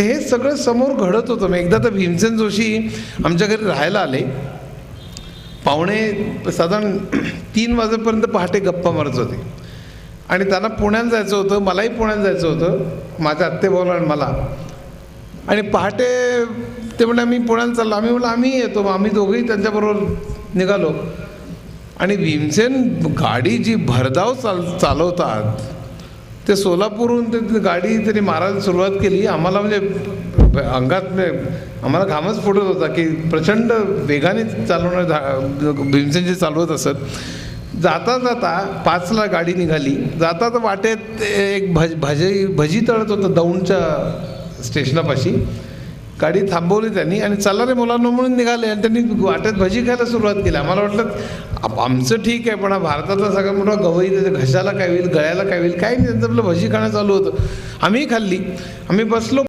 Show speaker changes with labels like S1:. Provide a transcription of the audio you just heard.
S1: तर हे सगळं समोर घडत होतं. मग एकदा तर भीमसेन जोशी आमच्या घरी राहायला आले. पावणे साधारण 3 वाजेपर्यंत पहाटे गप्पा मारत होते आणि त्यांना पुण्याला जायचं होतं, मलाही पुण्याला जायचं होतं, माझ्या आत्तेभावाला आणि मला. आणि पहाटे ते म्हणे मी पुण्याला चाललो. आम्ही म्हटलं आम्ही येतो. मग आम्ही दोघंही त्यांच्याबरोबर निघालो. आणि भीमसेन गाडी जी भरधाव चालवतात, ते सोलापूरहून ते गाडी त्यांनी मारायला सुरुवात केली. आम्हाला म्हणजे अंगात आम्हाला घामच फुटत होता की प्रचंड वेगाने चालवणार भीमसेनजी चालवत असत. जाता जाता 5ला गाडी निघाली. जाता तर वाटेत एक भजी तळत होतं दौंडच्या स्टेशनापाशी. गाडी थांबवली त्यांनी आणि चला रे मुलांना म्हणून निघाले आणि त्यांनी वाटेत भजी खायला सुरुवात केली. आम्हाला वाटलं आमचं ठीक आहे, पण भारतातला सगळा मोठा गवई, त्याच्या घशाला काय होईल, गळ्याला काय होईल, काही नाही. त्यांचं आपलं भजी खाणं चालू होतं. आम्ही खाल्ली. आम्ही बसलो.